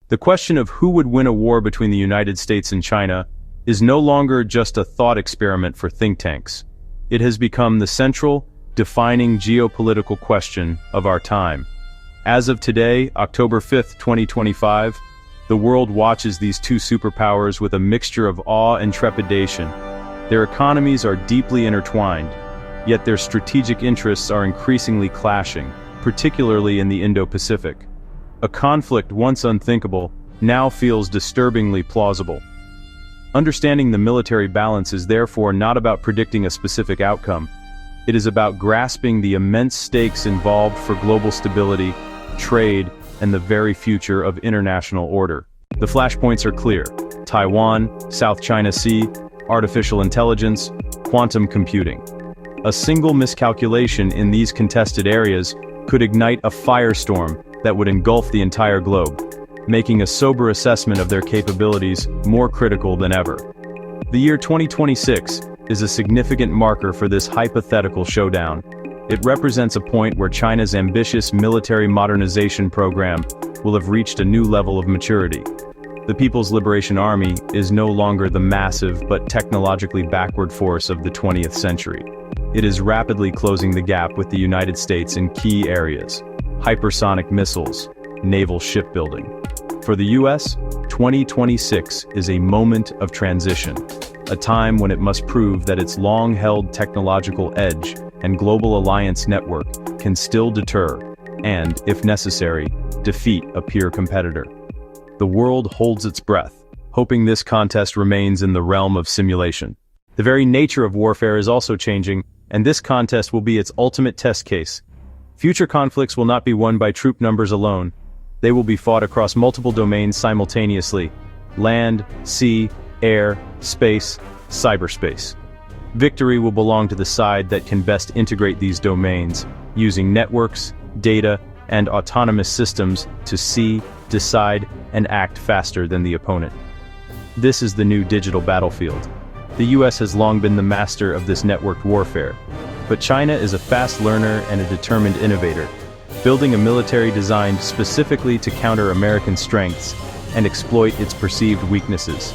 The question of who would win a war between the United States and China is no longer just a thought experiment for think tanks. It has become the central, defining geopolitical question of our time. As of today, October 5th, 2025, the world watches these two superpowers with a mixture of awe and trepidation. Their economies are deeply intertwined, yet their strategic interests are increasingly clashing, particularly in the Indo Pacific. A conflict once unthinkable now feels disturbingly plausible. Understanding the military balance is therefore not about predicting a specific outcome. It is about grasping the immense stakes involved for global stability, trade, and the very future of international order. The flashpoints are clear: Taiwan, South China Sea, artificial intelligence, quantum computing. A single miscalculation in these contested areas could ignite a firestorm that would engulf the entire globe, making a sober assessment of their capabilities more critical than ever. The year 2026 is a significant marker for this hypothetical showdown. It represents a point where China's ambitious military modernization program will have reached a new level of maturity. The People's Liberation Army is no longer the massive but technologically backward force of the 20th century. It is rapidly closing the gap with the United States in key areas: hypersonic missiles, naval shipbuilding. For the US, 2026 is a moment of transition, a time when it must prove that its long-held technological edge and global alliance network can still deter and, if necessary, defeat a peer competitor. The world holds its breath, hoping this contest remains in the realm of simulation. The very nature of warfare is also changing, and this contest will be its ultimate test case. Future conflicts will not be won by troop numbers alone. They will be fought across multiple domains simultaneously: land, sea, air, space, cyberspace. Victory will belong to the side that can best integrate these domains, using networks, data, and autonomous systems to see, decide, and act faster than the opponent. This is the new digital battlefield. The US has long been the master of this networked warfare, but China is a fast learner and a determined innovator, building a military designed specifically to counter American strengths and exploit its perceived weaknesses.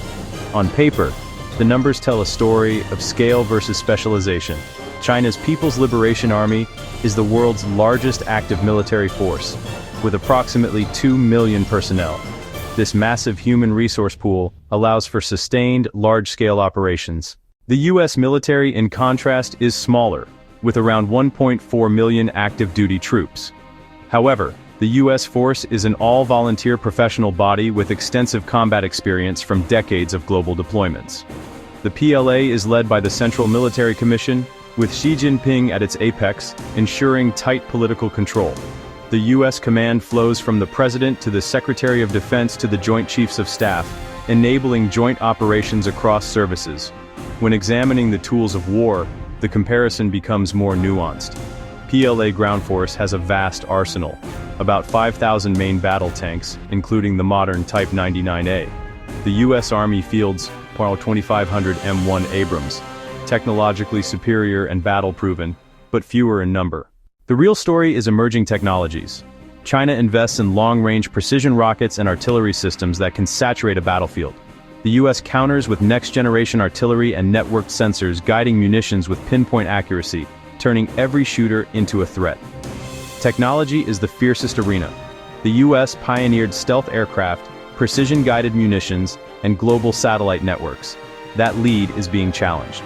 On paper, the numbers tell a story of scale versus specialization. China's People's Liberation Army is the world's largest active military force, with approximately 2 million personnel. This massive human resource pool allows for sustained, large-scale operations. The US military, in contrast, is smaller, with around 1.4 million active duty troops. However, the US force is an all-volunteer professional body with extensive combat experience from decades of global deployments. The PLA is led by the Central Military Commission, with Xi Jinping at its apex, ensuring tight political control. The US command flows from the President to the Secretary of Defense to the Joint Chiefs of Staff, enabling joint operations across services. When examining the tools of war, the comparison becomes more nuanced. PLA ground force has a vast arsenal, about 5,000 main battle tanks, including the modern Type 99A. The US Army fields 2,500 M1 Abrams, technologically superior and battle-proven, but fewer in number. The real story is emerging technologies. China invests in long-range precision rockets and artillery systems that can saturate a battlefield. The US counters with next-generation artillery and networked sensors guiding munitions with pinpoint accuracy, turning every shooter into a threat. Technology is the fiercest arena. The US pioneered stealth aircraft, precision-guided munitions, and global satellite networks. That lead is being challenged.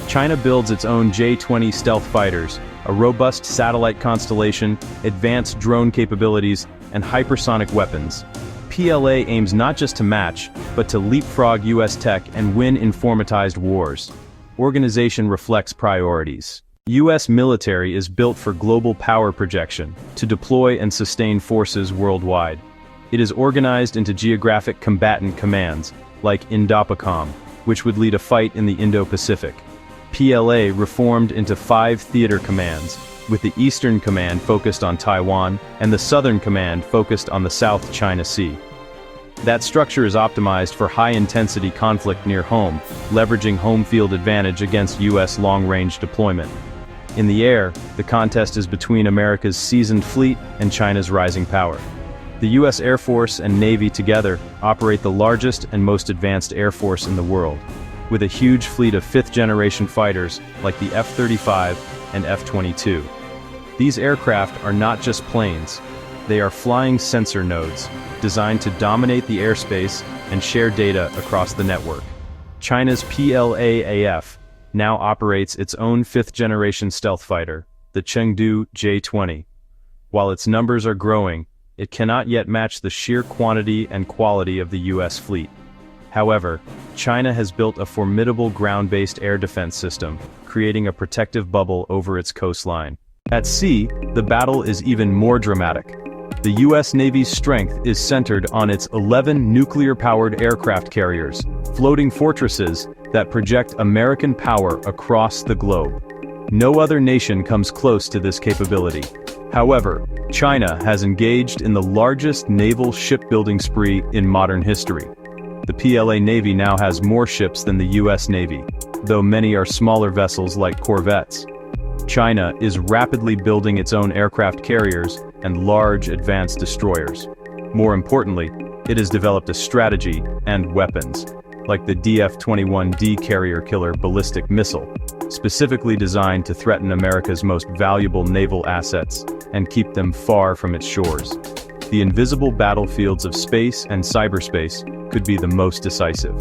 China builds its own J-20 stealth fighters, a robust satellite constellation, advanced drone capabilities, and hypersonic weapons. PLA aims not just to match, but to leapfrog US tech and win informatized wars. Organization reflects priorities. US military is built for global power projection, to deploy and sustain forces worldwide. It is organized into geographic combatant commands, like INDOPACOM, which would lead a fight in the Indo Pacific. PLA reformed into 5 theater commands, with the Eastern Command focused on Taiwan and the Southern Command focused on the South China Sea. That structure is optimized for high-intensity conflict near home, leveraging home field advantage against US long-range deployment. In the air, the contest is between America's seasoned fleet and China's rising power. The The US Air Force and Navy together operate the largest and most advanced air force in the world, with a huge fleet of fifth-generation fighters like the F-35 and F-22. These aircraft are not just planes, they are flying sensor nodes, designed to dominate the airspace and share data across the network. China's PLAAF now operates its own fifth-generation stealth fighter, the Chengdu J-20. While its numbers are growing, it cannot yet match the sheer quantity and quality of the US fleet. However, China has built a formidable ground-based air defense system, creating a protective bubble over its coastline. At sea, the battle is even more dramatic. The US Navy's strength is centered on its 11 nuclear-powered aircraft carriers, floating fortresses that project American power across the globe. No other nation comes close to this capability. However, China has engaged in the largest naval shipbuilding spree in modern history. The PLA Navy now has more ships than the US Navy, though many are smaller vessels like corvettes. China is rapidly building its own aircraft carriers and large advanced destroyers. More importantly, it has developed a strategy and weapons, like the DF-21D carrier killer ballistic missile, specifically designed to threaten America's most valuable naval assets and keep them far from its shores. The invisible battlefields of space and cyberspace could be the most decisive.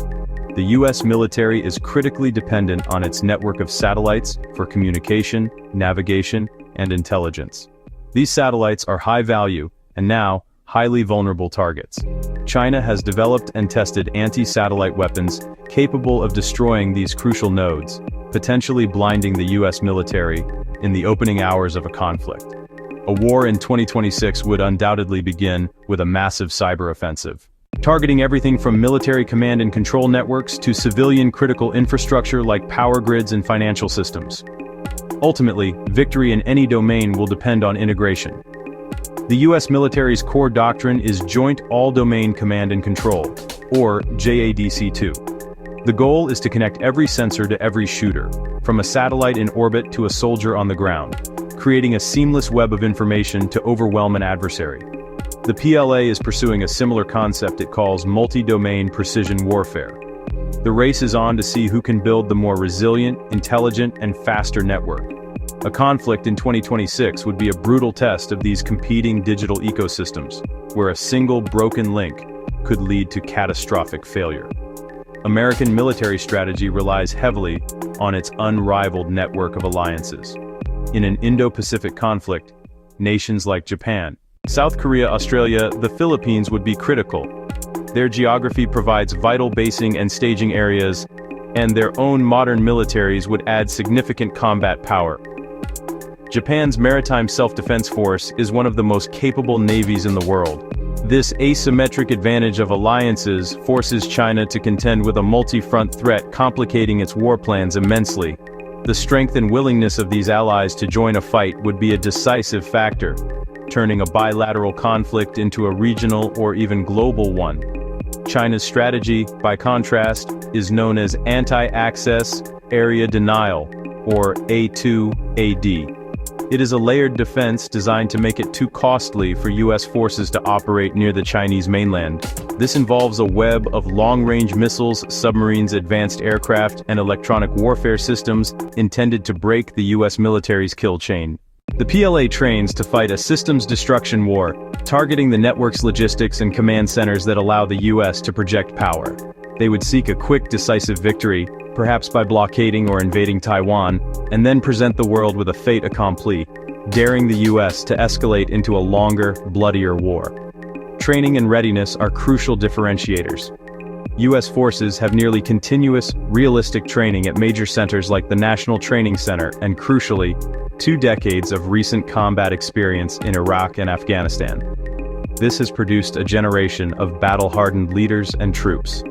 The US military is critically dependent on its network of satellites for communication, navigation, and intelligence. These satellites are high value, and now, highly vulnerable targets. China has developed and tested anti-satellite weapons capable of destroying these crucial nodes, potentially blinding the US military in the opening hours of a conflict. A war in 2026 would undoubtedly begin with a massive cyber offensive, targeting everything from military command and control networks to civilian critical infrastructure like power grids and financial systems. Ultimately, victory in any domain will depend on integration. The US military's core doctrine is Joint All-Domain Command and Control, or JADC2. The goal is to connect every sensor to every shooter, from a satellite in orbit to a soldier on the ground, creating a seamless web of information to overwhelm an adversary. The PLA is pursuing a similar concept it calls multi-domain precision warfare. The race is on to see who can build the more resilient, intelligent, and faster network. A conflict in 2026 would be a brutal test of these competing digital ecosystems, where a single broken link could lead to catastrophic failure. American military strategy relies heavily on its unrivaled network of alliances. In an Indo Pacific conflict, nations like Japan, South Korea, Australia, the Philippines would be critical. Their geography provides vital basing and staging areas, and their own modern militaries would add significant combat power. Japan's Maritime Self-Defense Force is one of the most capable navies in the world. This asymmetric advantage of alliances forces China to contend with a multi-front threat, complicating its war plans immensely. The strength and willingness of these allies to join a fight would be a decisive factor, turning a bilateral conflict into a regional or even global one. China's strategy, by contrast, is known as anti-access area denial, or A2AD. It is a layered defense designed to make it too costly for US forces to operate near the Chinese mainland. This involves a web of long-range missiles, submarines, advanced aircraft, and electronic warfare systems intended to break the US military's kill chain. The PLA trains to fight a systems destruction war, targeting the network's logistics and command centers that allow the US to project power. They would seek a quick, decisive victory, perhaps by blockading or invading Taiwan, and then present the world with a fait accompli, daring the US to escalate into a longer, bloodier war. Training and readiness are crucial differentiators. US forces have nearly continuous, realistic training at major centers like the National Training Center and, crucially, 2 decades of recent combat experience in Iraq and Afghanistan. This has produced a generation of battle-hardened leaders and troops.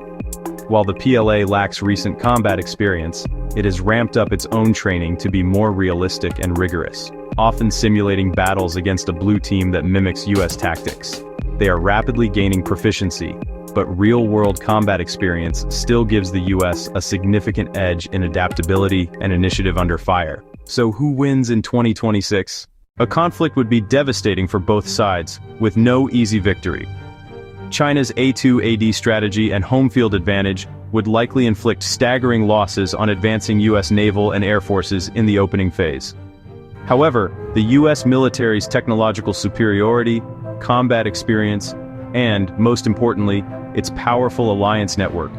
While the PLA lacks recent combat experience, it has ramped up its own training to be more realistic and rigorous, often simulating battles against a blue team that mimics US tactics. They are rapidly gaining proficiency, but real-world combat experience still gives the US a significant edge in adaptability and initiative under fire. So who wins in 2026? A conflict would be devastating for both sides, with no easy victory. China's A2AD strategy and home field advantage would likely inflict staggering losses on advancing U.S. naval and air forces in the opening phase. However, the U.S. military's technological superiority, combat experience, and, most importantly, its powerful alliance network,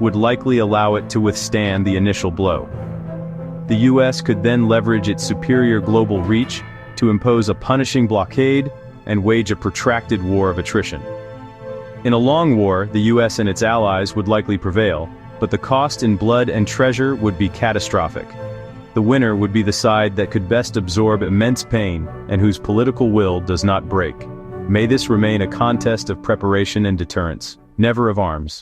would likely allow it to withstand the initial blow. The U.S. could then leverage its superior global reach to impose a punishing blockade and wage a protracted war of attrition. In a long war, the U.S. and its allies would likely prevail, but the cost in blood and treasure would be catastrophic. The winner would be the side that could best absorb immense pain and whose political will does not break. May this remain a contest of preparation and deterrence, never of arms.